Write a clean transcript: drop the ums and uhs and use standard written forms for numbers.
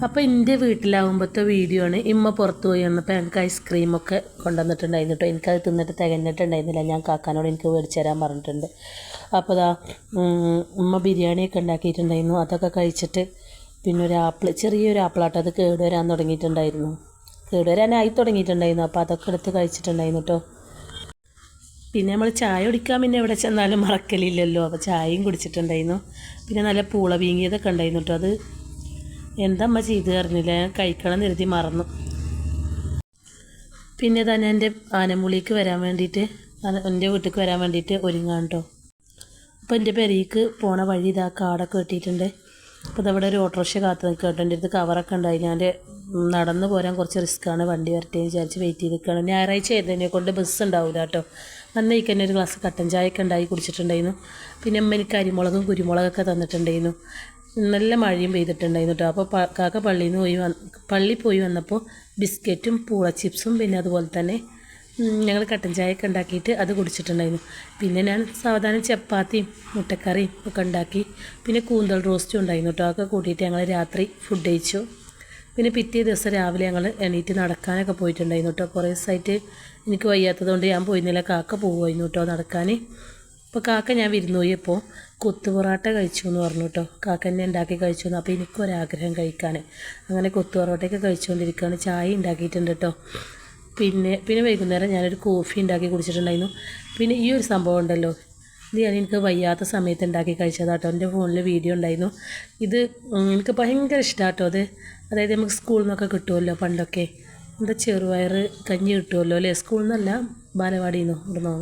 അപ്പോൾ എൻ്റെ വീട്ടിലാവുമ്പോഴത്തെ വീഡിയോ ആണ്. ഇമ്മ പുറത്ത് പോയി വന്നപ്പോൾ ഞങ്ങൾക്ക് ഐസ്ക്രീമൊക്കെ കൊണ്ടുവന്നിട്ടുണ്ടായിരുന്നു കേട്ടോ. എനിക്കത് തിന്നിട്ട് തികഞ്ഞിട്ടുണ്ടായിരുന്നില്ല. ഞാൻ കാക്കാനോട് എനിക്ക് മേടിച്ച് തരാൻ പറഞ്ഞിട്ടുണ്ട്. അപ്പോൾ അതാ ഉമ്മ ബിരിയാണിയൊക്കെ ഉണ്ടാക്കിയിട്ടുണ്ടായിരുന്നു. അതൊക്കെ കഴിച്ചിട്ട് പിന്നെ ഒരു ആപ്പിൾ, ചെറിയൊരു ആപ്പിളാട്ടോ, അത് കേടുവരാൻ തുടങ്ങിയിട്ടുണ്ടായിരുന്നു. കേടുവരാനായി തുടങ്ങിയിട്ടുണ്ടായിരുന്നു. അപ്പോൾ അതൊക്കെ എടുത്ത് കഴിച്ചിട്ടുണ്ടായിരുന്നു കേട്ടോ. പിന്നെ നമ്മൾ ചായ കുടിക്കാൻ പിന്നെ എവിടെ ചെന്നാലും മറക്കലില്ലല്ലോ. അപ്പോൾ ചായയും കുടിച്ചിട്ടുണ്ടായിരുന്നു. പിന്നെ നല്ല പൂള വീങ്ങിയതൊക്കെ ഉണ്ടായിരുന്നു കേട്ടോ. അത് എന്താ അമ്മ ചെയ്ത് അറിഞ്ഞില്ല, കഴിക്കണം നിരുതി മറന്നു. പിന്നെ തന്നെ എൻ്റെ ആനമൂളിക്ക് വരാൻ വേണ്ടിയിട്ട്, എൻ്റെ വീട്ടിലേക്ക് വരാൻ വേണ്ടിയിട്ട് ഒരുങ്ങാൻ കേട്ടോ. അപ്പോൾ എൻ്റെ പെരയ്ക്ക് പോണ വഴി ഇതാ കാടൊക്കെ വെട്ടിയിട്ടുണ്ട്. അപ്പോൾ ഇതവിടെ ഒരു ഓട്ടോറിക്ഷ കാത്ത് നിൽക്കുക കേട്ടോ. എൻ്റെ അടുത്ത് കവറൊക്കെ ഉണ്ടായി. ഞാൻ നടന്ന് പോരാൻ കുറച്ച് റിസ്ക്കാണ്, വണ്ടി വരട്ടെ വിചാരിച്ച് വെയിറ്റ് ചെയ്ത് നിൽക്കുകയാണ്. ഞായറാഴ്ച ആയതിനെ കൊണ്ട് ബസ് ഉണ്ടാവില്ല കേട്ടോ. അന്നേക്ക് തന്നെ ഒരു ഗ്ലാസ് കട്ടൻ ചായയൊക്കെ ഉണ്ടായി കുടിച്ചിട്ടുണ്ടായിരുന്നു. പിന്നെ അമ്മ എനിക്ക് അരിമുളകും കുരുമുളകൊക്കെ തന്നിട്ടുണ്ടായിരുന്നു. നല്ല മഴയും പെയ്തിട്ടുണ്ടായിരുന്നു കേട്ടോ. അപ്പോൾ കാക്ക പള്ളിയിൽ പോയി വന്നപ്പോൾ ബിസ്ക്കറ്റും പൂള ചിപ്സും പിന്നെ അതുപോലെ തന്നെ ഞങ്ങൾ കട്ടൻ ചായയൊക്കെ ഉണ്ടാക്കിയിട്ട് അത് കുടിച്ചിട്ടുണ്ടായിരുന്നു. പിന്നെ ഞാൻ സാവധാനം ചപ്പാത്തിയും മുട്ടക്കറിയും ഒക്കെ ഉണ്ടാക്കി. പിന്നെ കൂന്തൽ റോസ്റ്റും ഉണ്ടായിരുന്നു കേട്ടോ. അതൊക്കെ കൂട്ടിയിട്ട് ഞങ്ങൾ രാത്രി ഫുഡ് കഴിച്ചു. പിന്നെ പിറ്റേ ദിവസം രാവിലെ ഞങ്ങൾ എണീറ്റ് നടക്കാനൊക്കെ പോയിട്ടുണ്ടായിരുന്നു കേട്ടോ. കുറേ ദിവസമായിട്ട് എനിക്ക് വയ്യാത്തതുകൊണ്ട് ഞാൻ പോയിരുന്നില്ല. കാക്ക പോകുമായിരുന്നു കേട്ടോ നടക്കാൻ. അപ്പോൾ കാക്ക ഞാൻ വിരുന്ന് പോയപ്പോൾ കൊത്തു പൊറോട്ട കഴിച്ചു എന്ന് പറഞ്ഞു കേട്ടോ. കാക്ക എന്നെ ഉണ്ടാക്കി കഴിച്ചു എന്ന്. അപ്പോൾ എനിക്കൊരാഗ്രഹം കഴിക്കാൻ. അങ്ങനെ കൊത്തു പൊറോട്ടയൊക്കെ കഴിച്ചുകൊണ്ടിരിക്കുകയാണ്. ചായ ഉണ്ടാക്കിയിട്ടുണ്ട് കേട്ടോ. പിന്നെ വൈകുന്നേരം ഞാനൊരു കോഫി ഉണ്ടാക്കി കുടിച്ചിട്ടുണ്ടായിരുന്നു. പിന്നെ ഈ ഒരു സംഭവം ഉണ്ടല്ലോ, ഇത് ഞാൻ എനിക്ക് വയ്യാത്ത സമയത്ത് ഉണ്ടാക്കി കഴിച്ചതാട്ടോ. എൻ്റെ ഫോണിൽ വീഡിയോ ഉണ്ടായിരുന്നു. ഇത് എനിക്ക് ഭയങ്കര ഇഷ്ടമാട്ടോ. അതായത് നമുക്ക് സ്കൂളിൽ നിന്നൊക്കെ കിട്ടുമല്ലോ പണ്ടൊക്കെ. എന്താ ചെറുപയർ കഞ്ഞി കിട്ടുമല്ലോ അല്ലേ? സ്കൂളിൽ നിന്നല്ല, ബാലവാടിയിൽ നിന്നോ ഇവിടുന്നോ.